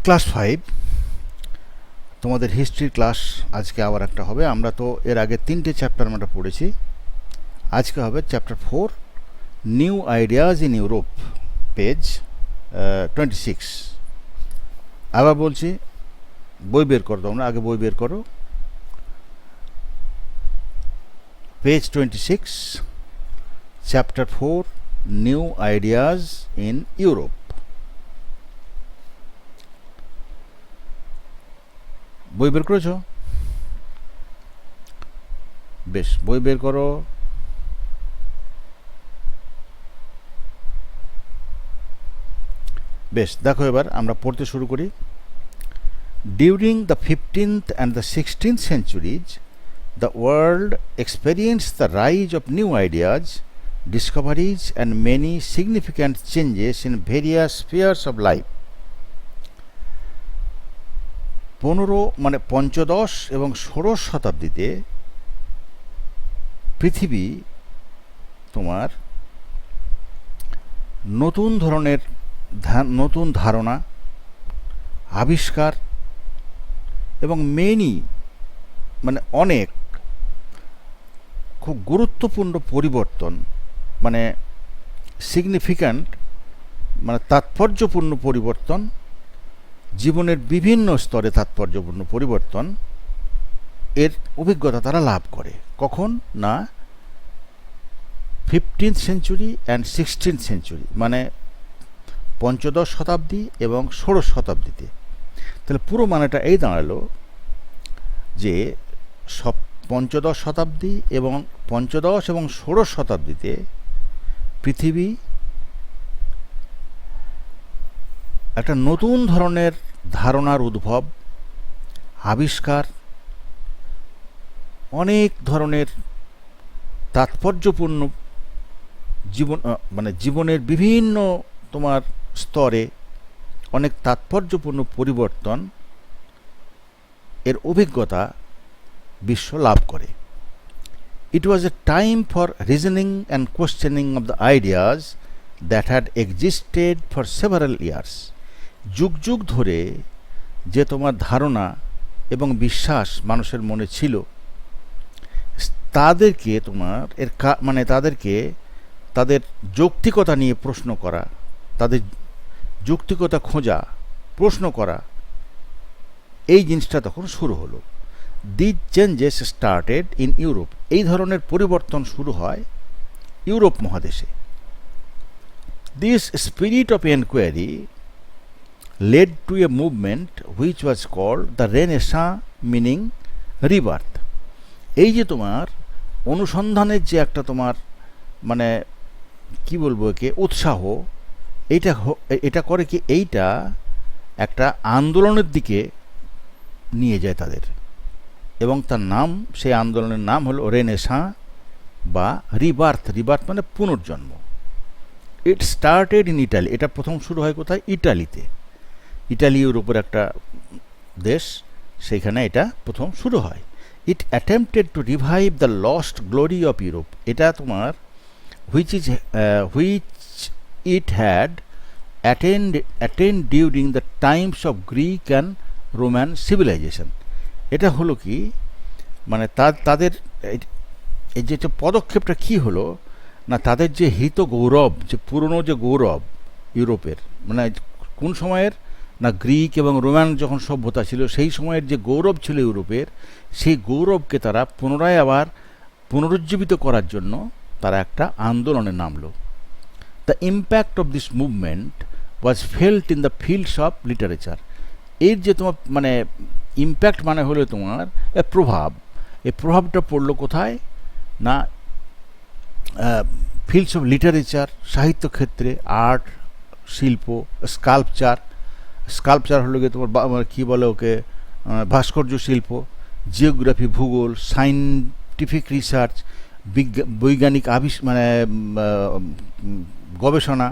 Class 5 তোমাদের history class আজকে আবার একটা হবে। আমরা তো এর আগে 3টে চ্যাপ্টার আমরা পড়েছি। আজকে হবে chapter 4 new ideas in Europe, page 26। আবার বলছি, বই বের করো, তোমরা আগে বই বের করো। Page 26, chapter 4 new ideas in Europe. বই বের করেছো? বেশ, বই বের করো। বেশ, দেখো এবার আমরা পড়তে শুরু করি। During the 15th and the 16th centuries, the world experienced the rise of new ideas, discoveries and many significant changes in various spheres of life. 15 এবং 16 শতাব্দীতে পৃথিবী তোমার নতুন ধরনের নতুন ধারণা, আবিষ্কার এবং অনেক খুব গুরুত্বপূর্ণ পরিবর্তন, সিগনিফিক্যান্ট তাৎপর্যপূর্ণ পরিবর্তন, জীবনের বিভিন্ন স্তরে তাৎপর্যপূর্ণ পরিবর্তন এর অভিজ্ঞতা তারা লাভ করে। কখন না 15th century and 16th century, 15 শতাব্দী এবং 16 শতাব্দীতে। তাহলে পুরো মানেটা এই দাঁড়ালো যে 15 শতাব্দী এবং 16 শতাব্দীতে পৃথিবী একটা নতুন ধরনের ধারণার উদ্ভব, আবিষ্কার, অনেক ধরনের তাৎপর্যপূর্ণ জীবনের বিভিন্ন তোমার স্তরে অনেক তাৎপর্যপূর্ণ পরিবর্তন এর অভিজ্ঞতা বিশ্ব লাভ করে। It was a time for reasoning and questioning of the ideas that had existed for several years. যুগ যুগ ধরে যে তোমার ধারণা এবং বিশ্বাস মানুষের মনে ছিল, তাদেরকে তোমার তাদেরকে তাদের যৌক্তিকতা নিয়ে প্রশ্ন করা, তাদের যৌক্তিকতা খোঁজা, প্রশ্ন করা, এই জিনিসটা তখন শুরু হলো। This changes started in Europe. এই ধরনের পরিবর্তন শুরু হয় ইউরোপ মহাদেশে। This spirit of enquiry led to a movement which was called the Renaissance, meaning rebirth. এই যে তোমার অনুসন্ধানের যে একটা তোমার কি বলবো একে উৎসাহ, এটা করে কি এইটা একটা আন্দোলনের দিকে নিয়ে যায় তাদের, এবং তার নাম, সেই আন্দোলনের নাম হলো রেনেসাঁ বা রিবার্থ। রিবার্থ মানে পুনর্জন্ম। It started in Italy. এটা প্রথম শুরু হয় কোথায়? ইটালিতে। ইটালি ইউরোপের একটা দেশ, সেইখানে এটা প্রথম শুরু হয়। It attempted to revive the lost glory of Europe. এটা তোমার which it had attained during the times of Greek and Roman civilisation. এটা হলো কি তাদের এই যে পদক্ষেপটা কি হলো না, তাদের যে হিত গৌরব, যে পুরনো যে গৌরব ইউরোপের, কোন সময়ের না, গ্রিক এবং রোমান যখন সভ্যতা ছিল সেই সময়ের যে গৌরব ছিল ইউরোপের, সেই গৌরবকে তারা পুনরায় আবার পুনরুজ্জীবিত করার জন্য তারা একটা আন্দোলনে নামলো। The impact of this movement was felt in the fields of literature. এর যে তোমার ইম্প্যাক্ট হলো তোমার প্রভাব। এই প্রভাবটা পড়লো কোথায় না, ফিল্ডস অফ লিটারেচার, সাহিত্য ক্ষেত্রে, আর্ট, শিল্প, স্কাল্পচার হলো গিয়ে তোমার কী বলে ওকে, ভাস্কর্য শিল্প, জিওগ্রাফি, ভূগোল, সাইন্টিফিক রিসার্চ, বৈজ্ঞানিক গবেষণা,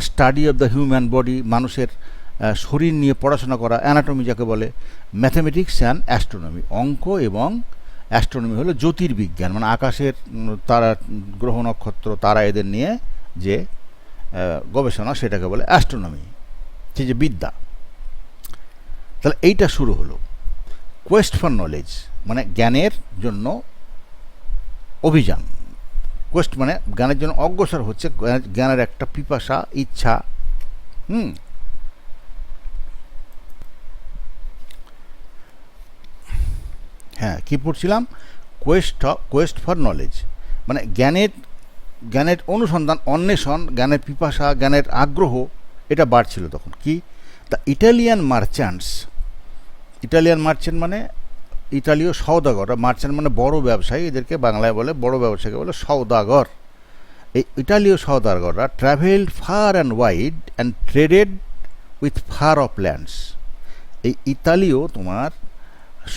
study of the human body, মানুষের শরীর নিয়ে পড়াশোনা করা, অ্যানাটমি যাকে বলে, ম্যাথামেটিক্স অ্যান্ড অ্যাস্ট্রোনমি। অঙ্ক এবং অ্যাস্ট্রোনমি হলো জ্যোতির্বিজ্ঞান, আকাশের তারা, গ্রহ নক্ষত্র, তারা, এদের নিয়ে যে গবেষণা, সেটাকে বলে অ্যাস্ট্রোনমি, সেই যে বিদ্যা। তাহলে এইটা শুরু হলো কোয়েস্ট ফর নলেজ, মানে জ্ঞানের জন্য অভিযান। কোয়েস্ট মানে জ্ঞানের জন্য অগ্রসর হচ্ছে, জ্ঞানের একটা পিপাসা, ইচ্ছা। হ্যাঁ, কি পড়ছিলাম? কোয়েস্ট ফর নলেজ, মানে জ্ঞানের অনুসন্ধান, অন্বেষণ, জ্ঞানের পিপাসা, জ্ঞানের আগ্রহ, এটা বাড়ছিল তখন। কি? দ্য ইটালিয়ান মার্চেন্ট মানে ইতালীয় সওদাগর। মার্চেন্ট মানে বড় ব্যবসায়ী, এদেরকে বাংলায় বলে, বড় ব্যবসায়ীকে বলে সওদাগর। এই ইটালীয় সওদাগররা travelled far and wide and traded with far off lands. এই ইতালীয় তোমার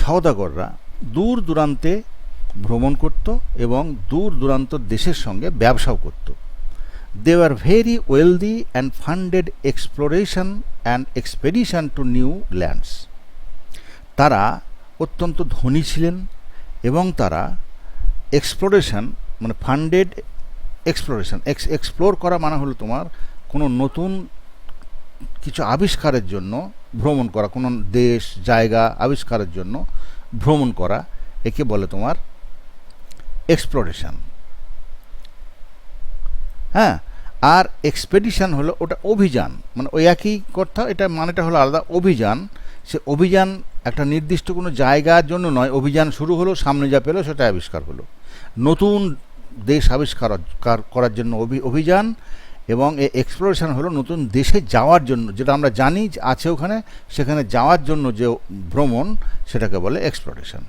সওদাগররা দূর দূরান্তে ভ্রমণ করত এবং দূর দূরান্ত দেশের সঙ্গে ব্যবসাও করত। They were very wealthy and funded exploration and expedition to new lands. তারা অত্যন্ত ধনী ছিলেন এবং তারা এক্সপ্লোরেশন মানে ফান্ডেড এক্সপ্লোরেশন, এক্সপ্লোর করা মানে হলো তোমার কোনো নতুন কিছু আবিষ্কারের জন্য ভ্রমণ করা, কোনো দেশ জায়গা আবিষ্কারের জন্য ভ্রমণ করা, একে বলে তোমার এক্সপ্লোরেশন। হ্যাঁ, আর এক্সপেডিশন হলো ওটা অভিযান, মানে ওই একই কথা, এটা মানেটা হলো আলাদা। অভিযান, সে অভিযান একটা নির্দিষ্ট কোনো জায়গার জন্য নয়, অভিযান শুরু হলো, সামনে যা পেলো সেটা আবিষ্কার হলো। নতুন দেশ আবিষ্কার করার জন্য অভিযান, এবং এই এক্সপ্লোরেশন হলো নতুন দেশে যাওয়ার জন্য, যেটা আমরা জানি আছে ওখানে, সেখানে যাওয়ার জন্য যে ভ্রমণ, সেটাকে বলে exploration.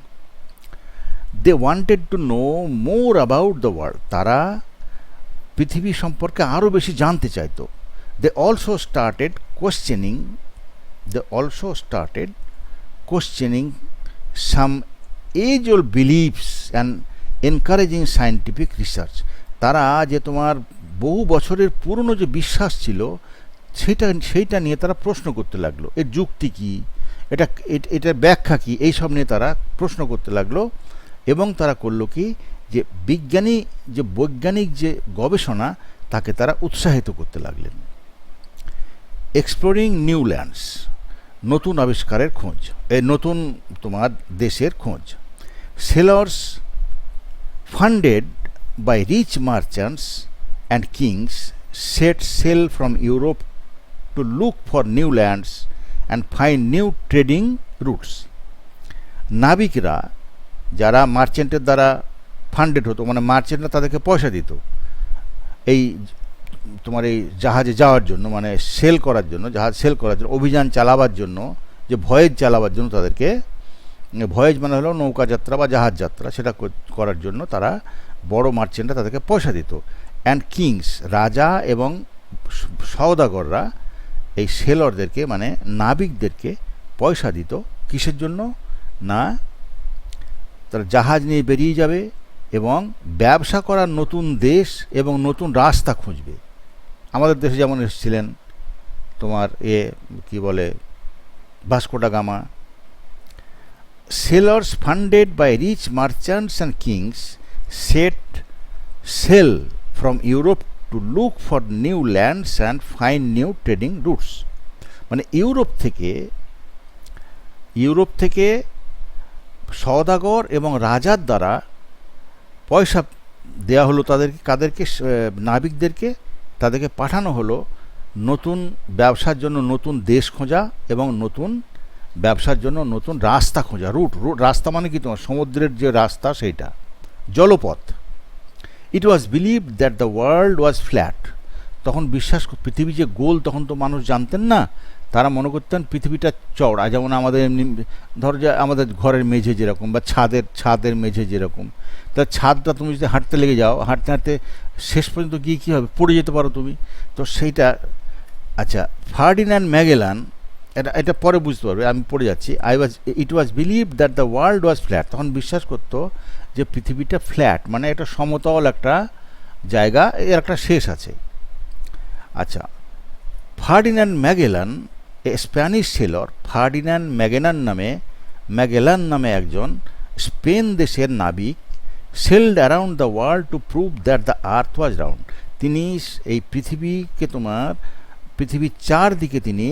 They wanted to know more about the world. তারা পৃথিবী সম্পর্কে আরও বেশি জানতে চাইতো। They also started questioning some age old beliefs and encouraging scientific research. তারা যে তোমার বহু বছরের পুরনো যে বিশ্বাস ছিল, সেইটা নিয়ে তারা প্রশ্ন করতে লাগলো। এর যুক্তি কী, এটার ব্যাখ্যা কী, এইসব নিয়ে তারা প্রশ্ন করতে লাগলো। এবং তারা করলো কি, যে বৈজ্ঞানিক যে গবেষণা, তাকে তারা উৎসাহিত করতে লাগলেন। এক্সপ্লোরিং নিউ ল্যান্ডস, নতুন আবিষ্কারের খোঁজ, নতুন তোমার দেশের খোঁজ। Sailors funded by rich merchants and kings set sail from Europe to look for new lands and find new trading routes. নাবিকরা যারা মার্চেন্টের দ্বারা ফান্ডেড হতো, মানে মার্চেন্টরা তাদেরকে পয়সা দিত এই তোমার এই জাহাজে যাওয়ার জন্য, মানে জাহাজ সেল করার জন্য, অভিযান চালাবার জন্য, যে ভয়েজ চালাবার জন্য তাদেরকে, ভয়েজ মানে হলো নৌকা যাত্রা বা জাহাজ যাত্রা, সেটা করার জন্য তারা বড় মার্চেন্টরা তাদেরকে পয়সা দিত। অ্যান্ড কিংস, রাজা এবং সওদাগররা এই সেলরদেরকে মানে নাবিকদেরকে পয়সা দিত। কিসের জন্য? না, তারা জাহাজ নিয়ে বেরিয়ে যাবে এবং ব্যবসা করার নতুন দেশ এবং নতুন রাস্তা খুঁজবে। আমাদের দেশে যেমন এসেছিলেন তোমার কি বলে, Vasco da Gama. Sailors funded by rich merchants and kings set sail from Europe to look for new lands and find new trading routes. মানে ইউরোপ থেকে সওদাগর এবং রাজার দ্বারা পয়সা দেয়া হলো কাদেরকে, নাবিকদেরকে, তাদেরকে পাঠানো হলো নতুন ব্যবসার জন্য নতুন দেশ খোঁজা এবং নতুন ব্যবসার জন্য নতুন রাস্তা খোঁজা। রাস্তা মানে কি তোমার সমুদ্রের যে রাস্তা, সেইটা জলপথ। It was believe that the world was flat. তখন পৃথিবী যে গোল, তখন তো মানুষ জানতেন না, তারা মনে করতেন পৃথিবীটা চওড়া, যেমন আমাদের এমনি ধরো যে আমাদের ঘরের মেঝে যেরকম বা ছাদের মেঝে যেরকম, তা ছাদটা তুমি যদি হাঁটতে লেগে যাও, হাঁটতে হাঁটতে শেষ পর্যন্ত গিয়ে কী হবে, পড়ে যেতে পারো তুমি। তো সেইটা, আচ্ছা, ফার্ডিন্যান্ড ম্যাগেলান, এটা পরে বুঝতে পারবে, আমি পড়ে যাচ্ছি। It was believe that the world was flat. তখন বিশ্বাস করতো যে পৃথিবীটা ফ্ল্যাট, মানে এটা সমতল একটা জায়গা, এর একটা শেষ আছে। আচ্ছা, Ferdinand Magellan, Spanish sailor Ferdinand Magellan নামে একজন স্পেন দেশের নাবিক, sailed around the world to prove that the earth was round. তিনি এই পৃথিবীর চারদিকে তিনি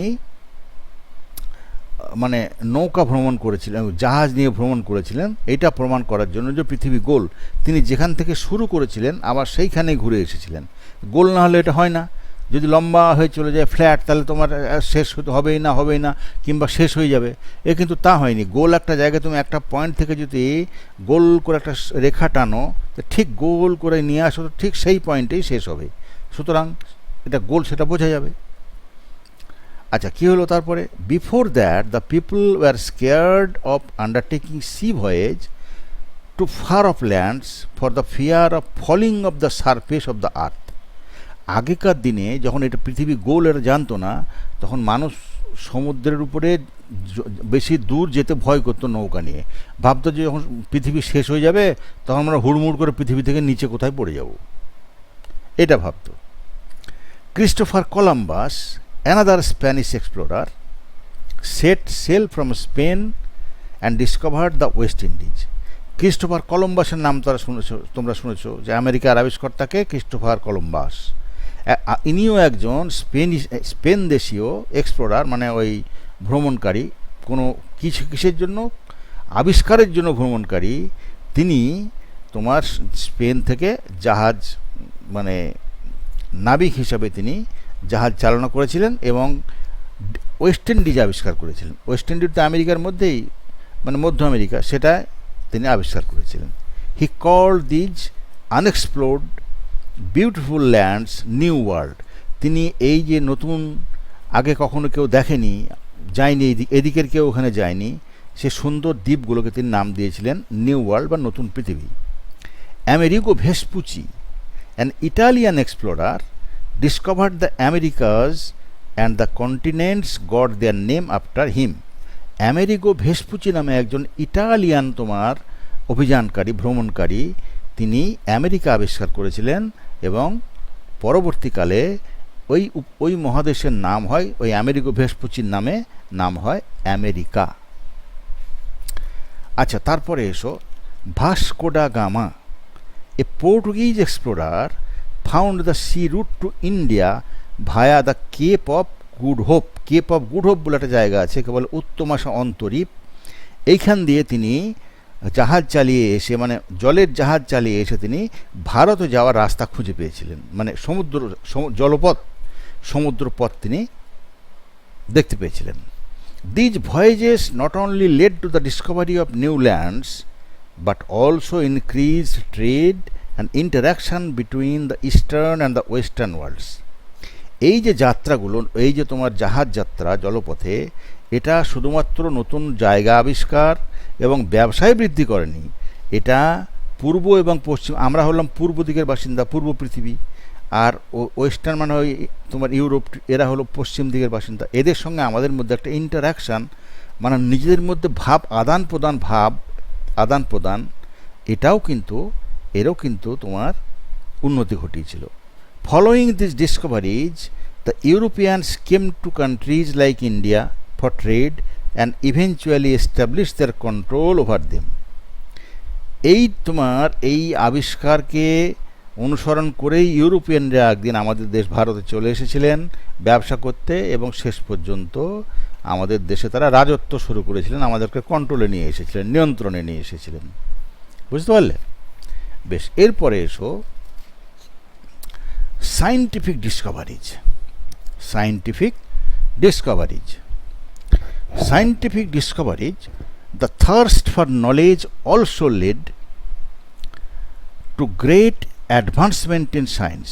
মানে নৌকা ভ্রমণ করেছিলেন, জাহাজ নিয়ে ভ্রমণ করেছিলেন, এটা প্রমাণ করার জন্য যে পৃথিবী গোল। তিনি যেখান থেকে শুরু করেছিলেন আবার সেইখানেই ঘুরে এসেছিলেন। গোল না হলে এটা হয় না। যদি লম্বা হয়ে চলে যায় ফ্ল্যাট, তাহলে তোমার শেষ হতে হবেই না, কিংবা শেষ হয়ে যাবে। এ কিন্তু তা হয়নি। গোল একটা জায়গায় তুমি একটা পয়েন্ট থেকে যদি গোল করে একটা রেখা টানো, তো ঠিক গোল করে নিয়ে আসো, তো ঠিক সেই পয়েন্টেই শেষ হবে। সুতরাং এটা গোল, সেটা বোঝা যাবে। আচ্ছা, কী হলো তারপরে? Before that the people were scared of undertaking sea voyage to far off lands for the fear of falling off the surface of the earth. আগেকার দিনে যখন এটা পৃথিবী গোল এটা জানতো না, তখন মানুষ সমুদ্রের উপরে বেশি দূর যেতে ভয় করতো নৌকা নিয়ে। ভাবতো যে যখন পৃথিবী শেষ হয়ে যাবে তখন আমরা হুড়মুড় করে পৃথিবী থেকে নিচে কোথায় পড়ে যাব, এটা ভাবতো। Christopher Columbus, another Spanish explorer, set sail from Spain and discovered the West Indies. Christopher কলম্বাসের নাম তোমরা শুনেছো, যে আমেরিকার আবিষ্কর্তাকে ক্রিস্টোফার কলম্বাস। ইনিও একজন স্পেন দেশীয় এক্সপ্লোরার, মানে ওই ভ্রমণকারী, কোনো কিসের জন্য? আবিষ্কারের জন্য ভ্রমণকারী। তিনি তোমার স্পেন থেকে জাহাজ, মানে নাবিক হিসাবে তিনি জাহাজ চালনা করেছিলেন এবং ওয়েস্ট ইন্ডিজ আবিষ্কার করেছিলেন। ওয়েস্ট ইন্ডিজ তো আমেরিকার মধ্যেই, মানে মধ্য আমেরিকা, সেটা তিনি আবিষ্কার করেছিলেন। He called these unexplored beautiful lands new world. তিনি এই যে নতুন, আগে কখনো কেউ দেখেনি, যায়নি, এদিকের কেউ ওখানে যায়নি, সে সুন্দর দ্বীপগুলোকে তিনি নাম দিয়েছিলেন নিউ ওয়ার্ল্ড বা নতুন পৃথিবী। Amerigo Vespucci, an Italian explorer, discovered the Americas and the continents got their name after him. Amerigo Vespucci নামে একজন ইটালিয়ান তোমার অভিযানকারী, ভ্রমণকারী, তিনি আমেরিকা আবিষ্কার করেছিলেন এবং পরবর্তীকালে ওই মহাদেশের নাম হয়, ওই আমেরিগো ভেসপুচির নাম হয় আমেরিকা। আচ্ছা, তারপরে এসো Vasco da gamma, A Portuguese explorer, found the sea route to India via the Cape of Good Hope. Cape of Good Hope বলে একটা জায়গা আছে, কেবল উত্তমাশা অন্তরীপ। এইখান দিয়ে তিনি জাহাজ চালিয়ে এসে, মানে জলের জাহাজ চালিয়ে এসে তিনি ভারতে যাওয়ার রাস্তা খুঁজে পেয়েছিলেন, মানে সমুদ্রপথ তিনি দেখতে পেয়েছিলেন। These voyages not only led to the discovery of new lands but also increase trade and interaction between the eastern and the western worlds. এই যে যাত্রাগুলো, এই যে তোমার জাহাজ যাত্রা জলপথে, এটা শুধুমাত্র নতুন জায়গা আবিষ্কার এবং ব্যবসায় বৃদ্ধি করেনি, এটা পূর্ব এবং পশ্চিম, আমরা হলাম পূর্ব দিকের বাসিন্দা, পূর্ব পৃথিবী, আর ওয়েস্টার্ন মানে ওই তোমার ইউরোপ, এরা হলো পশ্চিম দিকের বাসিন্দা। এদের সঙ্গে আমাদের মধ্যে একটা ইন্টারাকশান, মানে নিজেদের মধ্যে আদান প্রদান, এরও কিন্তু তোমার উন্নতি ঘটিয়েছিল। Following this discoveries the Europeans came to countries like India for trade and eventually establish their control over them. এই আবিষ্কারকে অনুসরণ করেই ইউরোপিয়ানরা একদিন আমাদের দেশ ভারতে চলে এসেছিলেন ব্যবসা করতে, এবং শেষ পর্যন্ত আমাদের দেশে তারা রাজত্ব শুরু করেছিলেন, আমাদেরকে কন্ট্রোলে নিয়ে এসেছিলেন, নিয়ন্ত্রণে নিয়ে এসেছিলেন। বুঝতে পারলে? বেশ, এরপরে এসো scientific discoveries. The thirst for knowledge also led to great advancement in science.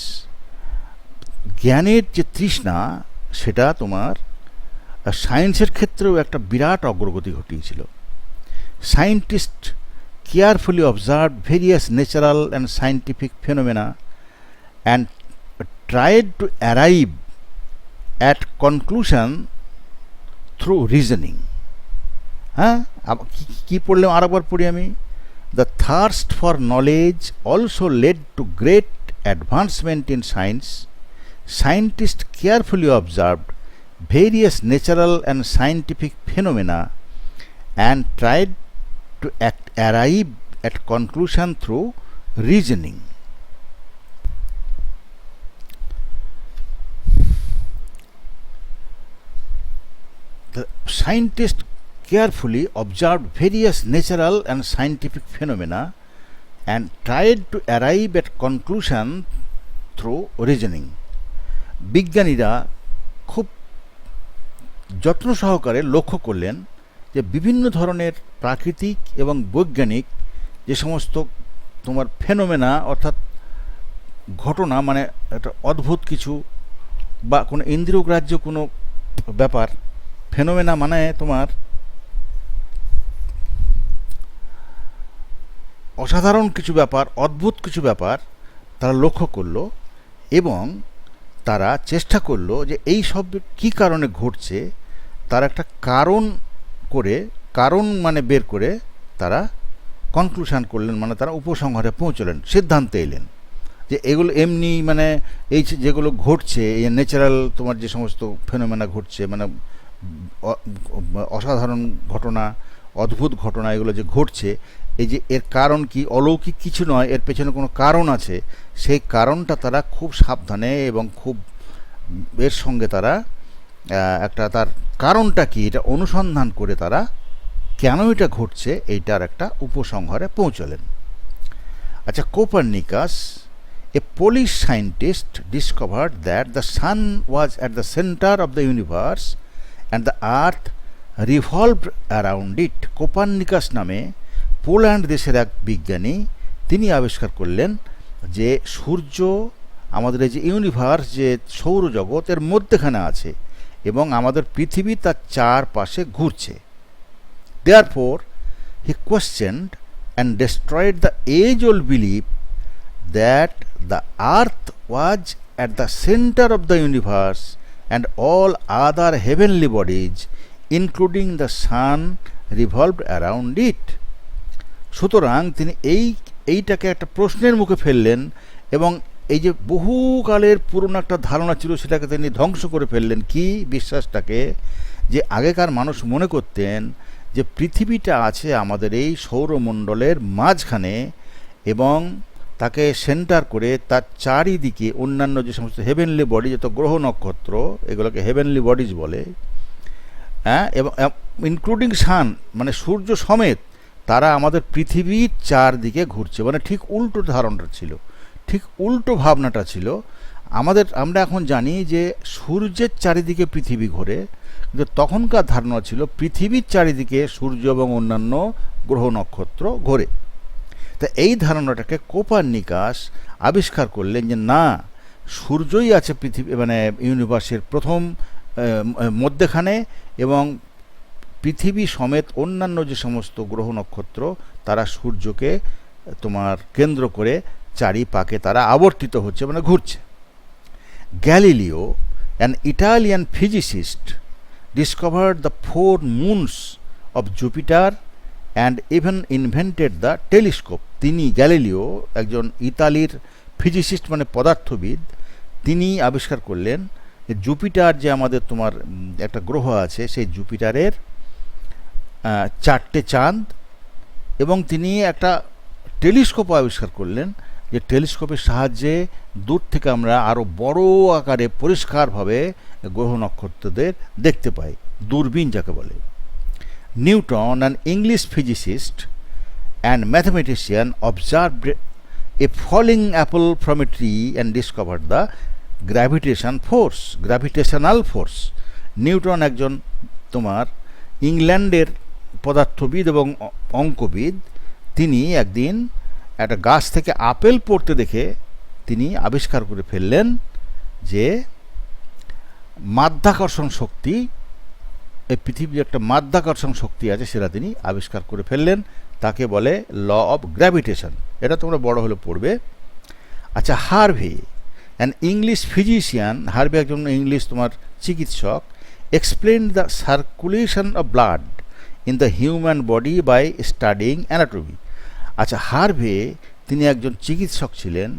জ্ঞানের যে তৃষ্ণা, সেটা তোমার সায়েন্সের ক্ষেত্রেও একটা বিরাট অগ্রগতি ঘটিয়েছিল। Scientist carefully observed various natural and scientific phenomena and tried to arrive at conclusion through reasoning. কি পড়লাম আরেকবার পড়ি আমি। The thirst for knowledge also led to great advancement in science. Scientists carefully observed various natural and scientific phenomena and tried to arrive at conclusion through reasoning. The scientists carefully observed various natural and scientific phenomena and tried to arrive at conclusion through reasoning. বিজ্ঞানীরা খুব যত্ন সহকারে লক্ষ্য করলেন যে বিভিন্ন ধরনের প্রাকৃতিক এবং বৈজ্ঞানিক যে সমস্ত তোমার ফেনোমেনা অর্থাৎ ঘটনা, মানে একটা অদ্ভুত কিছু বা কোনো ইন্দ্রিয়গ্রাহ্য কোনো ব্যাপার, ফেনোমেনা মানে তোমার অসাধারণ কিছু ব্যাপার, অদ্ভুত কিছু ব্যাপার তারা লক্ষ্য করলো এবং তারা চেষ্টা করলো যে এই সব কী কারণে ঘটছে তার একটা কারণ মানে বের করে তারা কনক্লুশন করলেন, মানে তারা উপসংহারে পৌঁছলেন, সিদ্ধান্তে এলেন যে এগুলো এমনি মানে এই যেগুলো ঘটছে, এই ন্যাচারাল তোমার যে সমস্ত ফেনোমেনা ঘটছে, মানে অসাধারণ ঘটনা, অদ্ভুত ঘটনা এগুলো যে ঘটছে, এই যে এর কারণ কি অলৌকিক কিছু নয়, এর পেছনে কোনো কারণ আছে, সেই কারণটা তারা খুব সাবধানে এবং খুব এর সঙ্গে তারা একটা তার কারণটা কি এটা অনুসন্ধান করে তারা কেন এটা ঘটছে এইটার একটা উপসংহারে পৌঁছলেন। আচ্ছা, Copernicus, a Polish scientist, discovered that the sun was at the center of the universe and the earth revolved around it. Copernicus নামে পোল্যান্ড দেশের এক বিজ্ঞানী তিনি আবিষ্কার করলেন যে সূর্য আমাদের এই যে ইউনিভার্স, যে সৌরজগৎ, এর মধ্যেখানে আছে এবং আমাদের পৃথিবী তার চারপাশে ঘুরছে। Therefore, he questioned and destroyed the age-old belief that the earth was at the center of the universe and all other heavenly bodies, including the sun, revolved around it. সুতরাং তিনি এইটাকে একটা প্রশ্নের মুখে ফেললেন এবং এই যে বহুকালের পুরনো একটা ধারণা ছিল সেটাকে তিনি ধ্বংস করে ফেললেন। কি বিশ্বাসটাকে? যে আগেকার মানুষ মনে করতেন যে পৃথিবীটা আছে আমাদের এই সৌরমণ্ডলের মাঝখানে এবং তাকে সেন্টার করে তার চারিদিকে অন্যান্য যে সমস্ত হেভেনলি বডি, যত গ্রহ নক্ষত্র, এগুলোকে হেভেনলি বডিজ বলে, হ্যাঁ, এবং ইনক্লুডিং সান মানে সূর্য সমেত তারা আমাদের পৃথিবীর চারদিকে ঘুরছে। মানে ঠিক উল্টো ধারণাটা ছিল, ঠিক উল্টো ভাবনাটা ছিল। আমরা এখন জানি যে সূর্যের চারিদিকে পৃথিবী ঘোরে, কিন্তু তখনকার ধারণা ছিল পৃথিবীর চারিদিকে সূর্য এবং অন্যান্য গ্রহ নক্ষত্র ঘোরে। তা এই ধারণাটাকে কোপারনিকাস আবিষ্কার করলেন যে না, সূর্যই আছে পৃথিবী মানে ইউনিভার্সের প্রথম মধ্যেখানে এবং পৃথিবী সমেত অন্যান্য যে সমস্ত গ্রহ নক্ষত্র তারা সূর্যকে তোমার কেন্দ্র করে চারিপাকে তারা আবর্তিত হচ্ছে, মানে ঘুরছে। Galileo, an Italian physicist, discovered the 4 moons of Jupiter and even invented the telescope. তিনি গ্যালিলিও, একজন ইতালির ফিজিসিস্ট মানে পদার্থবিদ, তিনি আবিষ্কার করলেন যে জুপিটার যে আমাদের তোমার একটা গ্রহ আছে, সেই জুপিটারের 4টে চাঁদ, এবং তিনি একটা টেলিস্কোপ আবিষ্কার করলেন যে টেলিস্কোপের সাহায্যে দূর থেকে আমরা আরও বড় আকারে পরিষ্কারভাবে গ্রহ নক্ষত্রদের দেখতে পাই, দূরবীন যাকে বলে। Newton, an English physicist and mathematician, observed a falling apple from a tree and discovered the gravitational force. Newton একজন তোমার ইংল্যান্ডের পদার্থবিদ এবং অঙ্কবিদ, তিনি একদিন একটা গাছ থেকে আপেল পড়তে দেখে তিনি আবিষ্কার করে ফেললেন যে মাধ্যাকর্ষণ শক্তি, এই পৃথিবীর একটা মাধ্যাকর্ষণ শক্তি আছে, সেটা তিনি আবিষ্কার করে ফেললেন। তাকে বলে ল অফ গ্র্যাভিটেশন। এটা তোমরা বড় হলে পড়বে। আচ্ছা, Harvey, an English physician, Harvey একজন ইংলিশ তোমার চিকিৎসক, explain the circulation of blood in the human body by studying anatomy. আচ্ছা, হার্ভে তিনি একজন চিকিৎসক ছিলেন।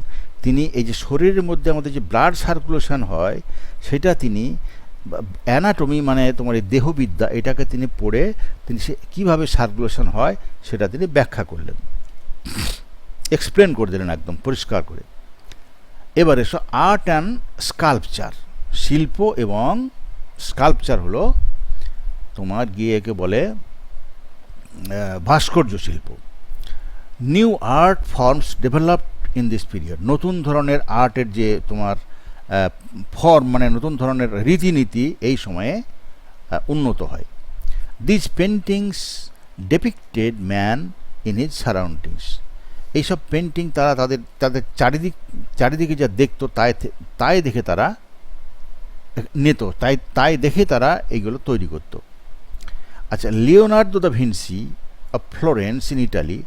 তিনি এই যে শরীরের মধ্যে আমাদের যে ব্লাড সার্কুলেশন হয় সেটা তিনি অ্যানাটমি মানে তোমার এই দেহবিদ্যা, এটাকে তিনি পড়ে তিনি সে কীভাবে সার্কুলেশন হয় সেটা তিনি ব্যাখ্যা করলেন, এক্সপ্লেন করে দিলেন একদম পরিষ্কার করে। এবার এসো আর্ট অ্যান্ড স্কাল্পচার, শিল্প এবং স্কাল্পচার হলো তোমার গিয়ে একে বলে ভাস্কর্য শিল্প। New art forms developed in this period, নতুন ধরনের আর্টের যে তোমার ফর্ম মানে নতুন ধরনের রীতিনীতি এই সময়ে উন্নত হয়। This paintings depicted man in his surroundings, এইসব পেন্টিং তারা তাদের তাদের চারিদিকে যা দেখতো তাই দেখে তারা নিত, তাই দেখে তারা এইগুলো তৈরি করত। আচ্ছা, Leonardo da Vinci of Florence in Italy,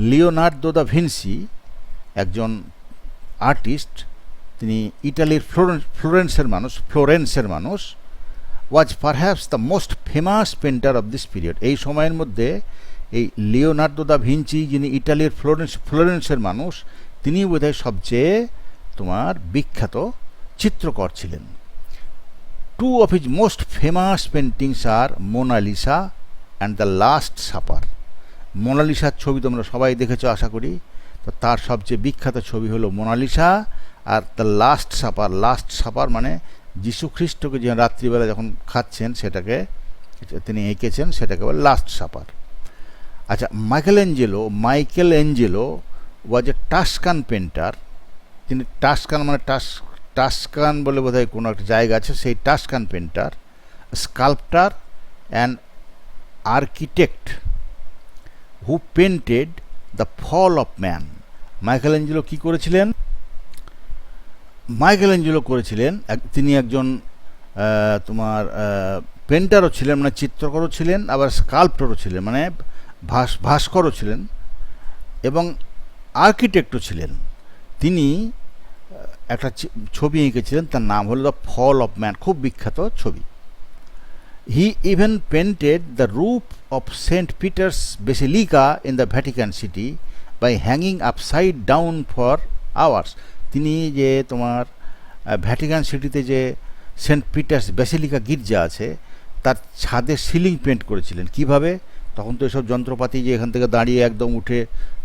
Leonardo da Vinci একজন আর্টিস্ট, তিনি ইটালির ফ্লোরেন্সের মানুষ। Was perhaps the most famous painter of this period, এই সময়ের মধ্যে এই লিওনার্দো দা ভিঞ্চি যিনি ইটালির ফ্লোরেন্সের মানুষ, তিনি বোধহয় সবচেয়ে তোমার বিখ্যাত চিত্রকর ছিলেন। Two of his most famous paintings are Mona Lisa and the last Supper. মোনালিসার ছবি তোমরা সবাই দেখেছো আশা করি, তো তার সবচেয়ে বিখ্যাত ছবি হলো মোনালিসা আর the last supper. Last supper মানে যীশু খ্রিস্টকে যে রাত্রিবেলা যখন খাচ্ছেন সেটাকে তিনি এঁকেছেন, সেটাকে বলে লাস্ট সাপার। আচ্ছা, Michelangelo was a Tuscan painter. তিনি টাস্কান মানে টাস্কান বলে বোধহয় কোনো একটা জায়গা আছে, সেই Tuscan painter, sculptor and architect who painted the Fall of Man. Michelangelo কী করেছিলেন? তিনি একজন তোমার পেন্টারও ছিলেন, মানে চিত্রকরও ছিলেন, আবার স্কাল্পটরও ছিলেন, মানে ভাস্করও ছিলেন, এবং আর্কিটেক্টও ছিলেন। তিনি একটা ছবি এঁকেছিলেন, তার নাম হলো দ্য ফল অফ ম্যান, খুব বিখ্যাত ছবি। He even painted the roof of Saint Peter's basilica in the Vatican City by hanging upside down for hours. তিনি যে তোমার ভ্যাটিকান সিটিতে যে সেন্ট পিটার্স বেসিলিকা গির্জা আছে তার ছাদে সিলিং পেন্ট করেছিলেন। কিভাবে? তখন তো এসব যন্ত্রপাতি যে এখান থেকে দাঁড়িয়ে একদম উঠে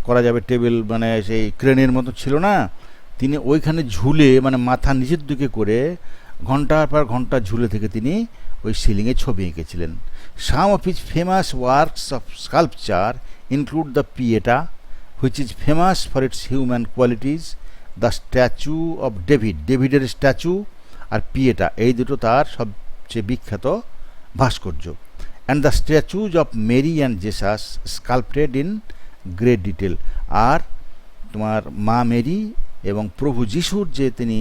করা যাবে টেবিল মানে সেই ক্রেনের মতো ছিল না, তিনি ওইখানে ঝুলে মানে মাথা নিচের দিকে করে ঘন্টার পর ঘন্টা ঝুলে থেকে তিনি ওই সিলিংয়ে ছবি এঁকেছিলেন। Some of his famous works of sculpture include the Pieta which is famous for its human qualities, the statue of ডেভিডের স্ট্যাচু আর পিয়েটা, এই দুটো তার সবচেয়ে বিখ্যাত ভাস্কর্য। And the statues of Mary and Jesus sculpted in great detail, আর তোমার মা মেরি এবং প্রভু যিশুর যে তিনি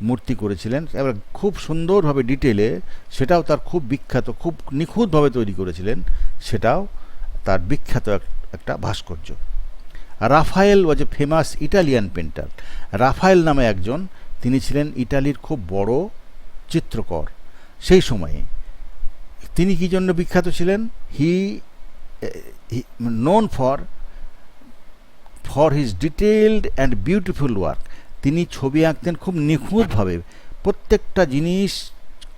মূর্তি করেছিলেন এবার খুব সুন্দরভাবে ডিটেলে, সেটাও তার খুব বিখ্যাত, খুব নিখুঁতভাবে তৈরি করেছিলেন, সেটাও তার বিখ্যাত একটা ভাস্কর্য। Raphael was a famous Italian painter. Raphael নামে একজন, তিনি ছিলেন ইটালির খুব বড় চিত্রকর সেই সময়ে। তিনি কী জন্য বিখ্যাত ছিলেন? He known for his detailed and beautiful work. তিনি ছবি আঁকতেন খুব নিখুঁতভাবে, প্রত্যেকটা জিনিস,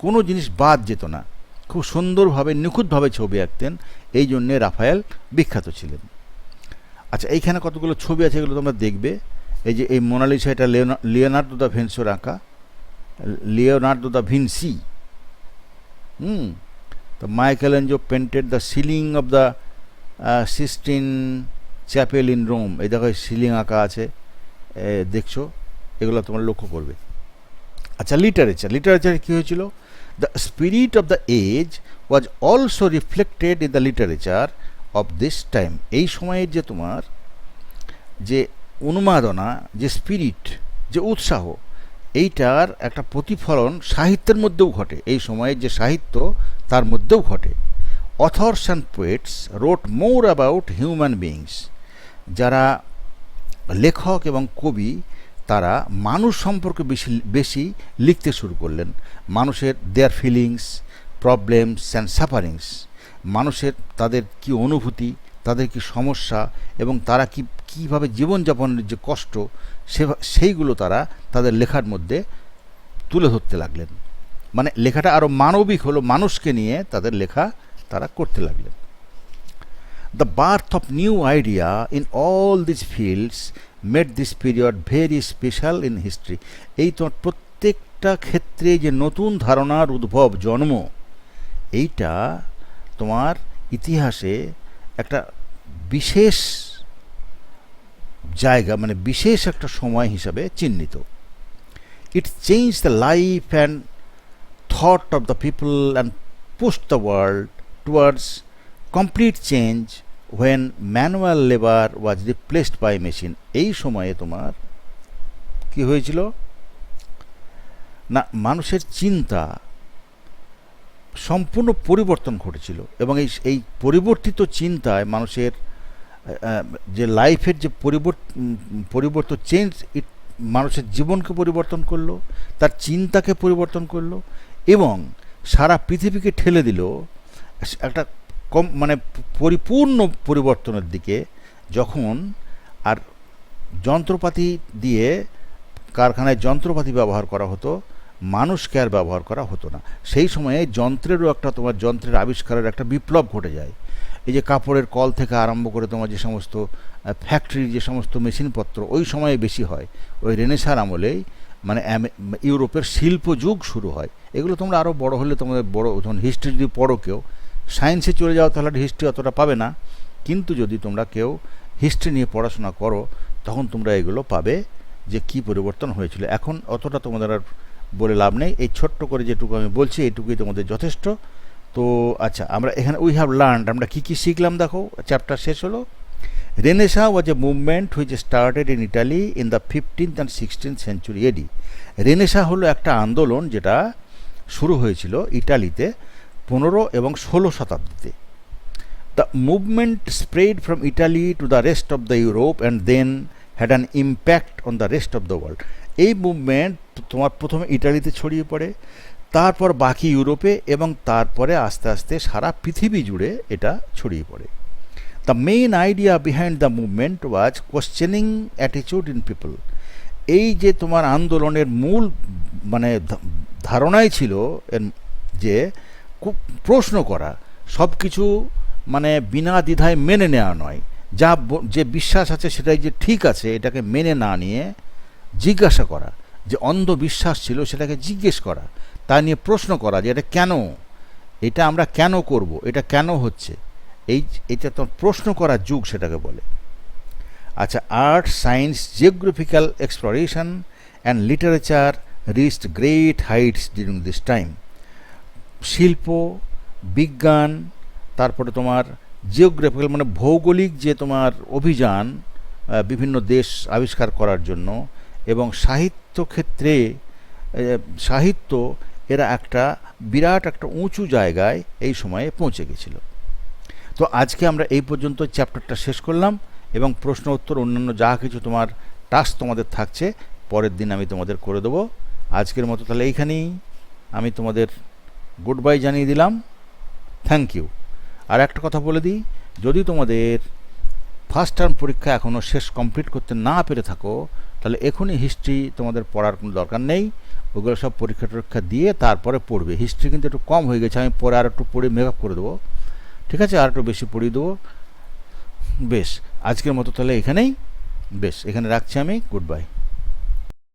কোনো জিনিস বাদ যেত না, খুব সুন্দরভাবে নিখুঁতভাবে ছবি আঁকতেন, এই জন্যে রাফায়েল বিখ্যাত ছিলেন। আচ্ছা, এইখানে কতগুলো ছবি আছে, এগুলো তোমরা দেখবে। এই যে এই মোনালিসা, এটা লিওনার্দো দা ভিনসির আঁকা, লিওনার্দো দা ভিনসি। তো Michelangelo painted the ceiling of the Sistine Chapel in Rome. এই দেখো সিলিং আঁকা আছে, দেখছো, এগুলো তোমরা লক্ষ্য করবে। আচ্ছা, লিটারেচারে কী হয়েছিল? The spirit of the age was also reflected in the literature of this time. এই সময়ের যে তোমার যে উন্মাদনা, যে স্পিরিট, যে উৎসাহ, এইটার একটা প্রতিফলন সাহিত্যের মধ্যেও ঘটে। এই সময়ের যে সাহিত্য তার মধ্যেও ঘটে। Authors and poets wrote more about human beings. যারা লেখক এবং কবি তারা মানুষ সম্পর্কে বেশি লিখতে শুরু করলেন। মানুষের দেয়ার ফিলিংস, প্রবলেমস অ্যান্ড সাফারিংস, মানুষের তাদের কি অনুভূতি, তাদের কি সমস্যা এবং তারা কীভাবে জীবনযাপনের যে কষ্ট, সেইগুলো তারা তাদের লেখার মধ্যে তুলে ধরতে লাগলেন। মানে লেখাটা আরও মানবিক হলো, মানুষকে নিয়ে তাদের লেখা তারা করতে লাগলেন। The birth of new idea in all this fields made this period very special in history. এই তোমার প্রত্যেকটা ক্ষেত্রে যে নতুন ধারণার উদ্ভব, জন্ম, এইটা তোমার ইতিহাসে একটা বিশেষ জায়গা, মানে বিশেষ একটা সময় হিসাবে চিহ্নিত। It change the life and thought of the people and push the world towards complete change when manual labour was replaced by machine. এই সময়ে তোমার কি হয়েছিল না, মানুষের চিন্তা সম্পূর্ণ পরিবর্তন ঘটেছিল, এবং এই পরিবর্তিত চিন্তায় মানুষের যে লাইফের যে পরিবর্তন চেঞ্জ, মানুষের জীবনকে পরিবর্তন করলো, তার চিন্তাকে পরিবর্তন করলো, এবং সারা পৃথিবীকে ঠেলে দিল একটা মানে পরিপূর্ণ পরিবর্তনের দিকে, যখন আর যন্ত্রপাতি দিয়ে, কারখানায় যন্ত্রপাতি ব্যবহার করা হতো, মানুষকে আর ব্যবহার করা হতো না। সেই সময়ে যন্ত্রেরও একটা, তোমার যন্ত্রের আবিষ্কারের একটা বিপ্লব ঘটে যায়। এই যে কাপড়ের কল থেকে আরম্ভ করে তোমার যে সমস্ত ফ্যাক্টরির যে সমস্ত মেশিনপত্র ওই সময়ে বেশি হয়, ওই রেনেসাঁর আমলেই মানে ইউরোপের শিল্প যুগ শুরু হয়। এগুলো তোমরা আরও বড় হলে, তোমাদের বড় যখন হিস্ট্রি যদি পড়ো, কেউ সায়েন্সে চলে যাও তাহলে হিস্ট্রি অতটা পাবে না, কিন্তু যদি তোমরা কেউ হিস্ট্রি নিয়ে পড়াশোনা করো তখন তোমরা এগুলো পাবে যে কী পরিবর্তন হয়েছিল। এখন অতটা তোমাদের আর বলে লাভ নেই, এই ছোট্ট করে যেটুকু আমি বলছি এইটুকুই তোমাদের যথেষ্ট। তো আচ্ছা, আমরা এখানে উই হ্যাভ লার্নড, আমরা কী কী শিখলাম দেখো, চ্যাপ্টার শেষ হলো। Renaissance was A movement which started in Italy in the 15th and 16th century AD। Renaissance হলো একটা আন্দোলন যেটা শুরু হয়েছিল ইটালিতে 15 এবং 16 শতাব্দীতে। The movement spread from Italy to the rest of the Europe and then had an impact on the rest of the world. এই মুভমেন্ট তোমার প্রথমে ইটালিতে ছড়িয়ে পড়ে, তারপর বাকি ইউরোপে, এবং তারপরে আস্তে আস্তে সারা পৃথিবী জুড়ে এটা ছড়িয়ে পড়ে। The main idea behind the movement was questioning অ্যাটিচিউড ইন পিপল। এই যে তোমার আন্দোলনের মূল মানে ধারণাই ছিল যে প্রশ্ন করা, সব কিছু মানে বিনা দ্বিধায় মেনে নেওয়া নয়, যে বিশ্বাস আছে সেটাই যে ঠিক আছে এটাকে মেনে না নিয়ে জিজ্ঞাসা করা, যে অন্ধবিশ্বাস ছিল সেটাকে জিজ্ঞেস করা, তা নিয়ে প্রশ্ন করা যে এটা কেন, এটা আমরা কেন করব, এটা কেন হচ্ছে, এটা তো প্রশ্ন করার যুগ সেটাকে বলে। আচ্ছা, art, science, geographical exploration and literature reached great Heights during this time. শিল্প, বিজ্ঞান, তারপরে তোমার জিওগ্রাফিক্যাল মানে ভৌগোলিক যে তোমার অভিযান বিভিন্ন দেশ আবিষ্কার করার জন্য, এবং সাহিত্য ক্ষেত্রে সাহিত্য, এরা একটা বিরাট একটা উঁচু জায়গায় এই সময়ে পৌঁছে গেছিল। তো আজকে আমরা এই পর্যন্ত চ্যাপ্টারটা শেষ করলাম, এবং প্রশ্ন উত্তর অন্যান্য যা কিছু তোমার টাস্ক তোমাদের থাকছে পরের দিন আমি তোমাদের করে দেবো। আজকের মতো তাহলে এইখানেই আমি তোমাদের গুড বাই জানিয়ে দিলাম। Thank you. আর একটা কথা বলে দিই, যদি তোমাদের ফার্স্ট টার্ম পরীক্ষা এখনও শেষ কমপ্লিট করতে না পেরে থাকো, তাহলে এখনই হিস্ট্রি তোমাদের পড়ার কোনো দরকার নেই, ওগুলো সব পরীক্ষা টরীক্ষা দিয়ে তারপরে পড়বে। হিস্ট্রি কিন্তু একটু কম হয়ে গেছে, আমি পরে আর একটু পড়ে মেকআপ করে দেবো, ঠিক আছে, আর একটু বেশি পড়িয়ে দেবো। বেশ, আজকের মতো তাহলে এখানেই, বেশ এখানে রাখছি আমি, গুড বাই।